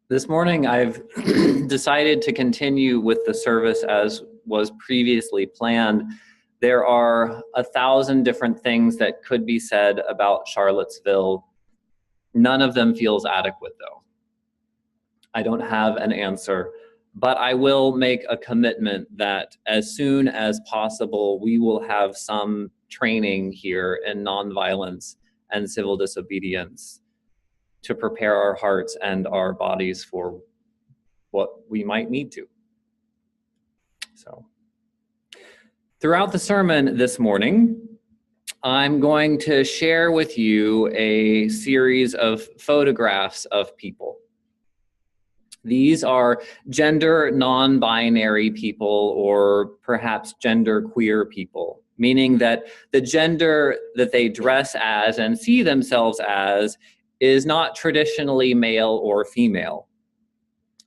This morning, I've decided to continue with the service as was previously planned. There are 1,000 different things that could be said about Charlottesville. None of them feels adequate, though. I don't have an answer, but I will make a commitment that as soon as possible, we will have some training here in nonviolence and civil disobedience to prepare our hearts and our bodies for what we might need to. So, throughout the sermon this morning, I'm going to share with you a series of photographs of people. These are gender non-binary people, or perhaps gender queer people, meaning that the gender that they dress as and see themselves as is not traditionally male or female.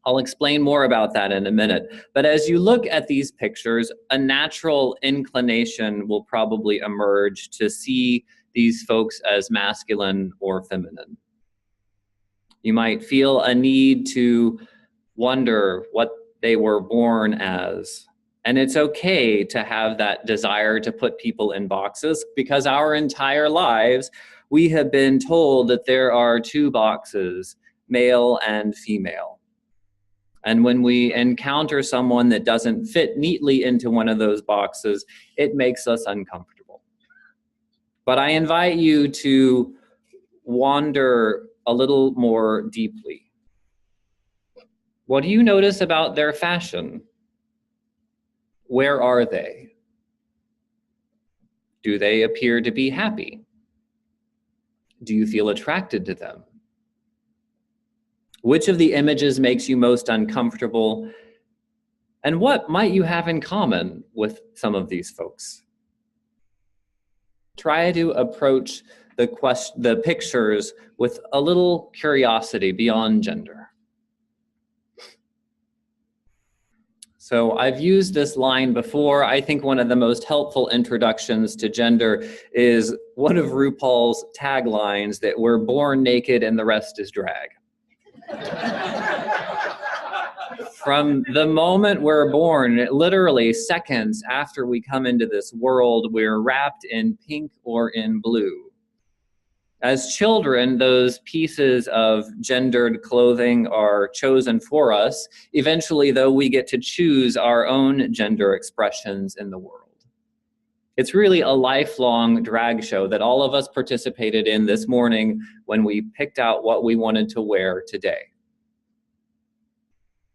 I'll explain more about that in a minute. But as you look at these pictures, a natural inclination will probably emerge to see these folks as masculine or feminine. You might feel a need to wonder what they were born as. And it's okay to have that desire to put people in boxes, because our entire lives, we have been told that there are two boxes, male and female. And when we encounter someone that doesn't fit neatly into one of those boxes, it makes us uncomfortable. But I invite you to wander a little more deeply. What do you notice about their fashion? Where are they? Do they appear to be happy? Do you feel attracted to them? Which of the images makes you most uncomfortable? And what might you have in common with some of these folks? Try to approach the pictures with a little curiosity beyond gender. So I've used this line before. I think one of the most helpful introductions to gender is one of RuPaul's taglines that we're born naked and the rest is drag. From the moment we're born, literally seconds after we come into this world, we're wrapped in pink or in blue. As children, those pieces of gendered clothing are chosen for us. Eventually, though, we get to choose our own gender expressions in the world. It's really a lifelong drag show that all of us participated in this morning when we picked out what we wanted to wear today.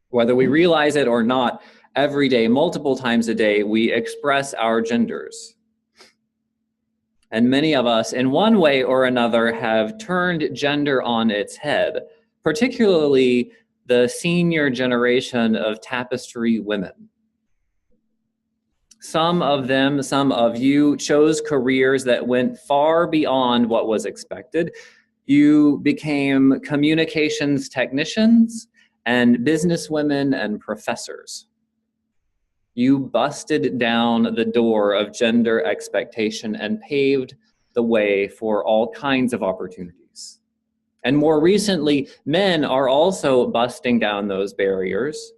Whether we realize it or not, every day, multiple times a day, we express our genders. And many of us, in one way or another, have turned gender on its head, particularly the senior generation of tapestry women. Some of them, some of you, chose careers that went far beyond what was expected. You became communications technicians and businesswomen and professors. You busted down the door of gender expectation and paved the way for all kinds of opportunities. And more recently, men are also busting down those barriers.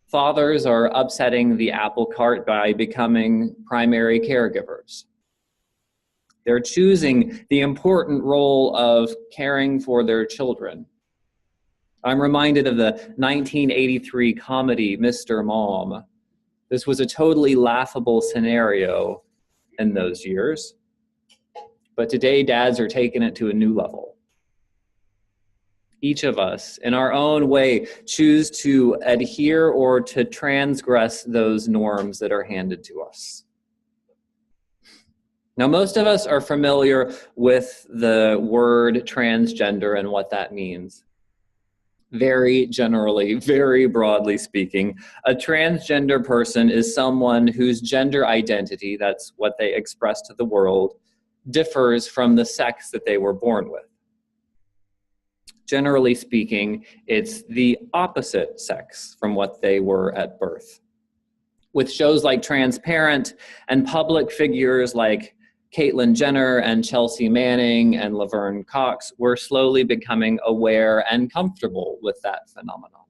Fathers are upsetting the apple cart by becoming primary caregivers. They're choosing the important role of caring for their children. I'm reminded of the 1983 comedy, Mr. Mom. This was a totally laughable scenario in those years. But today, dads are taking it to a new level. Each of us, in our own way, choose to adhere or to transgress those norms that are handed to us. Now, most of us are familiar with the word transgender and what that means. Very generally, very broadly speaking, a transgender person is someone whose gender identity, that's what they express to the world, differs from the sex that they were born with. Generally speaking, it's the opposite sex from what they were at birth. With shows like Transparent and public figures like Caitlyn Jenner and Chelsea Manning and Laverne Cox were slowly becoming aware and comfortable with that phenomenon.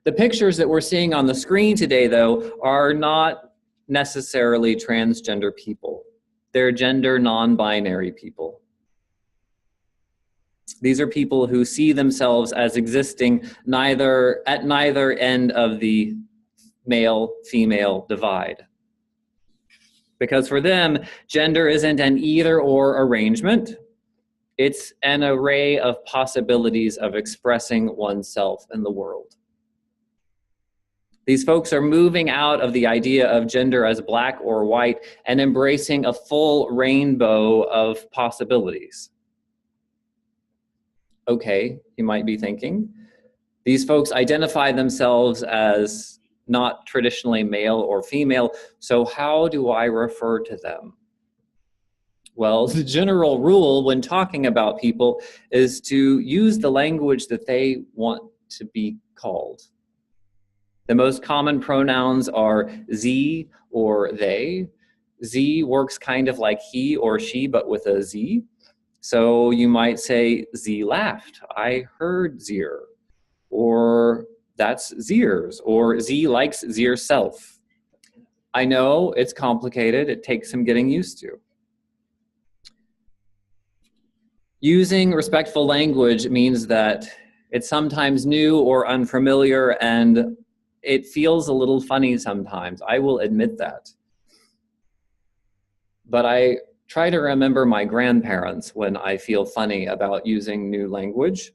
The pictures that we're seeing on the screen today, though, are not necessarily transgender people. They're gender non-binary people. These are people who see themselves as existing at neither end of the male-female divide. Because for them, gender isn't an either-or arrangement. It's an array of possibilities of expressing oneself in the world. These folks are moving out of the idea of gender as black or white and embracing a full rainbow of possibilities. Okay, you might be thinking, these folks identify themselves as not traditionally male or female, so how do I refer to them? Well, the general rule when talking about people is to use the language that they want to be called. The most common pronouns are Z or they. Z works kind of like he or she, but with a Z. So you might say, Z laughed, I heard Zier, or that's Zier's, or Z likes Zier's self. I know it's complicated, it takes some getting used to. Using respectful language means that it's sometimes new or unfamiliar, and it feels a little funny sometimes. I will admit that. But I try to remember my grandparents when I feel funny about using new language.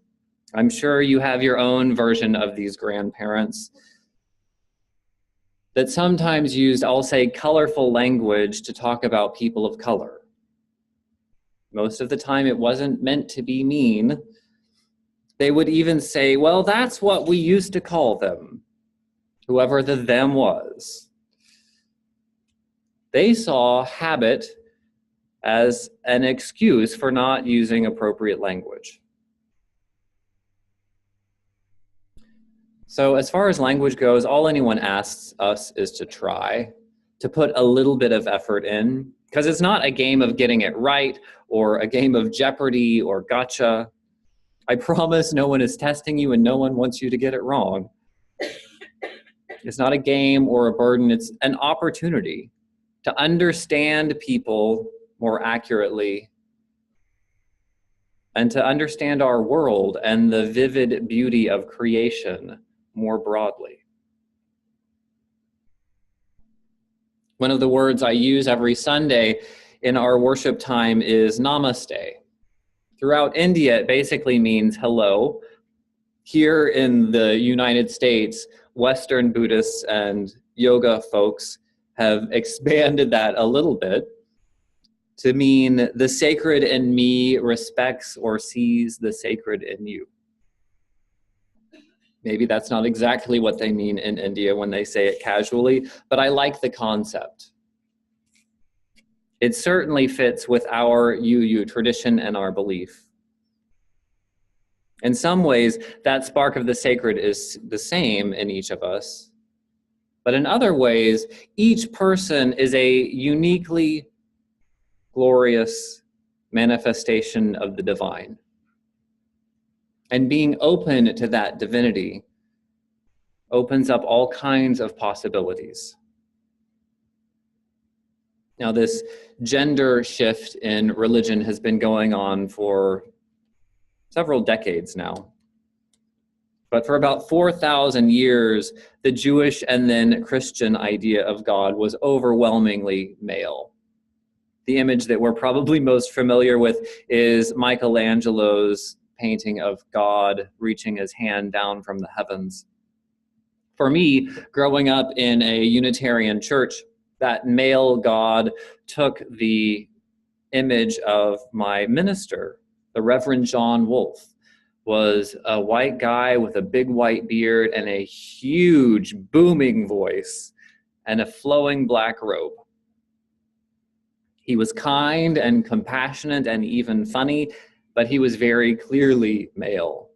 I'm sure you have your own version of these grandparents that sometimes used, I'll say, colorful language to talk about people of color. Most of the time it wasn't meant to be mean. They would even say, well, that's what we used to call them, whoever the them was. They saw habit as an excuse for not using appropriate language. So as far as language goes, all anyone asks us is to try, to put a little bit of effort in, because it's not a game of getting it right or a game of Jeopardy or gotcha. I promise no one is testing you and no one wants you to get it wrong. It's not a game or a burden, it's an opportunity to understand people more accurately and to understand our world and the vivid beauty of creation more broadly. One of the words I use every Sunday in our worship time is Namaste. Throughout India, it basically means hello. Here in the United States, Western Buddhists and yoga folks have expanded that a little bit to mean the sacred in me respects or sees the sacred in you. Maybe that's not exactly what they mean in India when they say it casually, but I like the concept. It certainly fits with our UU tradition and our belief. In some ways, that spark of the sacred is the same in each of us. But in other ways, each person is a uniquely glorious manifestation of the divine. And being open to that divinity opens up all kinds of possibilities. Now, this gender shift in religion has been going on for several decades now. But for about 4,000 years, the Jewish and then Christian idea of God was overwhelmingly male. The image that we're probably most familiar with is Michelangelo's painting of God reaching his hand down from the heavens. For me, growing up in a Unitarian church, that male God took the image of my minister, the Reverend John Wolfe, was a white guy with a big white beard and a huge booming voice and a flowing black robe. He was kind and compassionate and even funny, but he was very clearly male.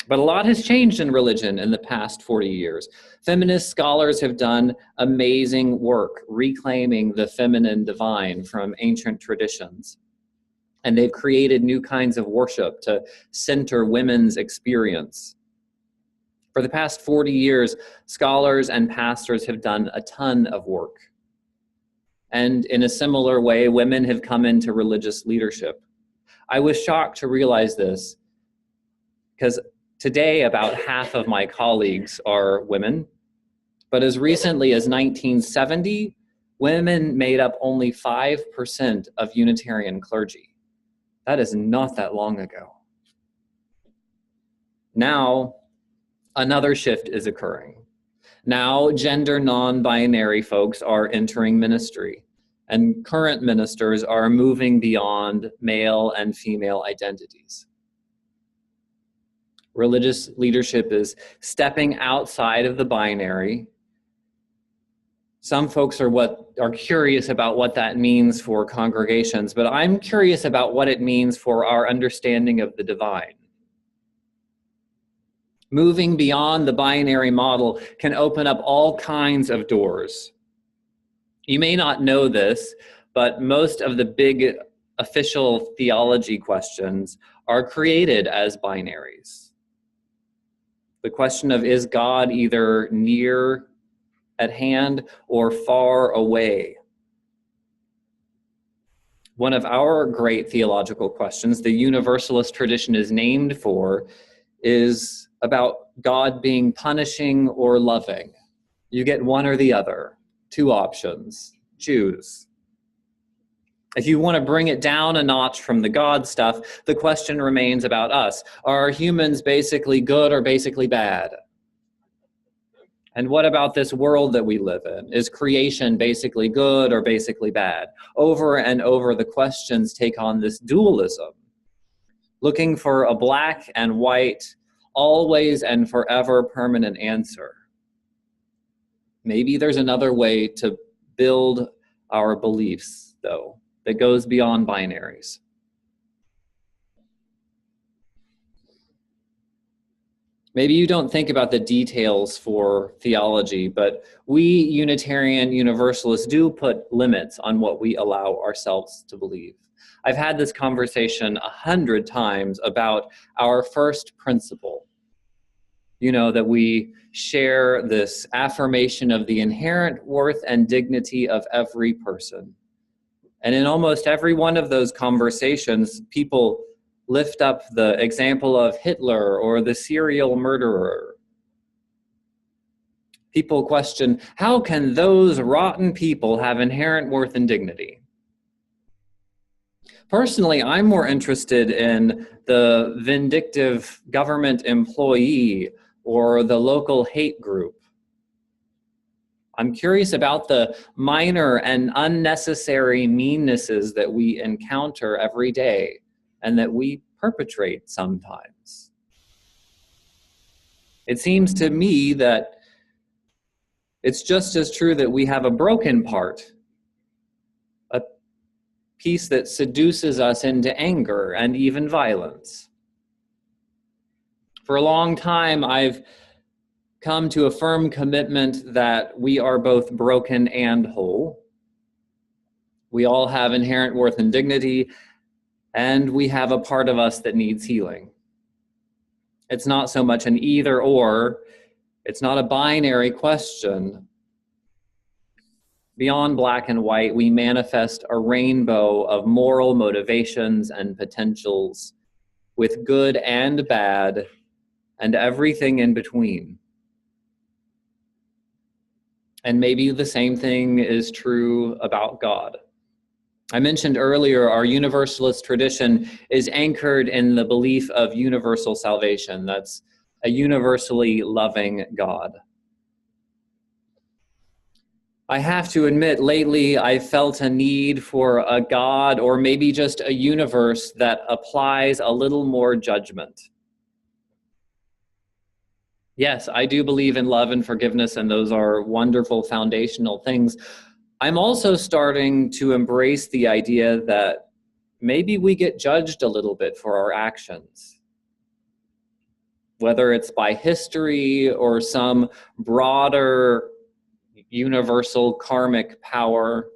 But a lot has changed in religion in the past 40 years. Feminist scholars have done amazing work reclaiming the feminine divine from ancient traditions. And they've created new kinds of worship to center women's experience. For the past 40 years, scholars and pastors have done a ton of work. And in a similar way, women have come into religious leadership. I was shocked to realize this because today about half of my colleagues are women, but as recently as 1970, women made up only 5% of Unitarian clergy. That is not that long ago. Now, another shift is occurring. Now, gender non-binary folks are entering ministry, and current ministers are moving beyond male and female identities. Religious leadership is stepping outside of the binary. Some folks are curious about what that means for congregations, but I'm curious about what it means for our understanding of the divine. Moving beyond the binary model can open up all kinds of doors. You may not know this, but most of the big official theology questions are created as binaries. The question of, is God either near at hand or far away? One of our great theological questions, the Universalist tradition is named for, is about God being punishing or loving. You get one or the other, two options, choose. If you want to bring it down a notch from the God stuff, the question remains about us. Are humans basically good or basically bad? And what about this world that we live in? Is creation basically good or basically bad? Over and over, the questions take on this dualism, looking for a black and white, always and forever permanent answer. Maybe there's another way to build our beliefs, though, that goes beyond binaries. Maybe you don't think about the details for theology, but we Unitarian Universalists do put limits on what we allow ourselves to believe. I've had this conversation 100 times about our first principle. You know, that we share this affirmation of the inherent worth and dignity of every person. And in almost every one of those conversations, people lift up the example of Hitler or the serial murderer. People question, how can those rotten people have inherent worth and dignity? Personally, I'm more interested in the vindictive government employee or the local hate group. I'm curious about the minor and unnecessary meannesses that we encounter every day and that we perpetrate sometimes. It seems to me that it's just as true that we have a broken part, a piece that seduces us into anger and even violence. For a long time, I've come to a firm commitment that we are both broken and whole. We all have inherent worth and dignity, and we have a part of us that needs healing. It's not so much an either or, it's not a binary question. Beyond black and white, we manifest a rainbow of moral motivations and potentials with good and bad and everything in between. And maybe the same thing is true about God. I mentioned earlier, our Universalist tradition is anchored in the belief of universal salvation. That's a universally loving God. I have to admit, lately I felt a need for a God or maybe just a universe that applies a little more judgment. Yes, I do believe in love and forgiveness, and those are wonderful foundational things. I'm also starting to embrace the idea that maybe we get judged a little bit for our actions. whether it's by history or some broader universal karmic power.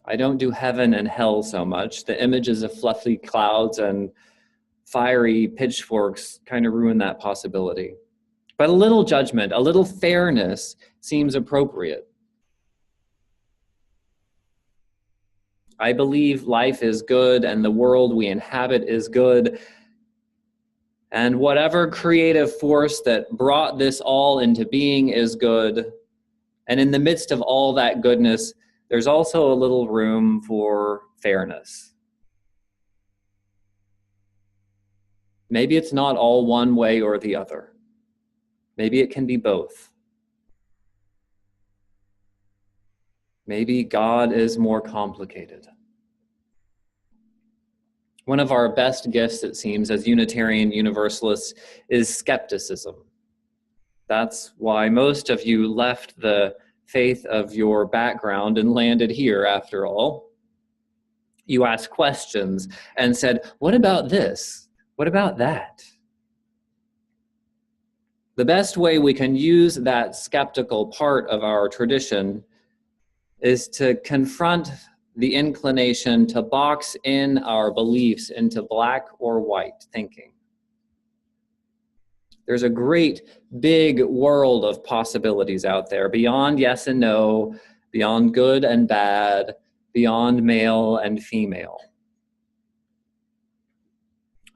I don't do heaven and hell so much. The images of fluffy clouds and fiery pitchforks kind of ruin that possibility. But a little judgment, a little fairness seems appropriate. I believe life is good and the world we inhabit is good. And whatever creative force that brought this all into being is good. And in the midst of all that goodness, there's also a little room for fairness. Maybe it's not all one way or the other. Maybe it can be both. Maybe God is more complicated. One of our best gifts, it seems, as Unitarian Universalists is skepticism. That's why most of you left the faith of your background and landed here, after all. You asked questions and said, what about this? What about that? The best way we can use that skeptical part of our tradition is to confront the inclination to box in our beliefs into black or white thinking. There's a great big world of possibilities out there, beyond yes and no, beyond good and bad, beyond male and female.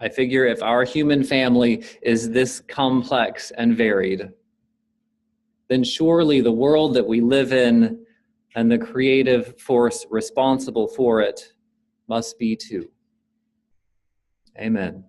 I figure if our human family is this complex and varied, then surely the world that we live in and the creative force responsible for it must be too. Amen.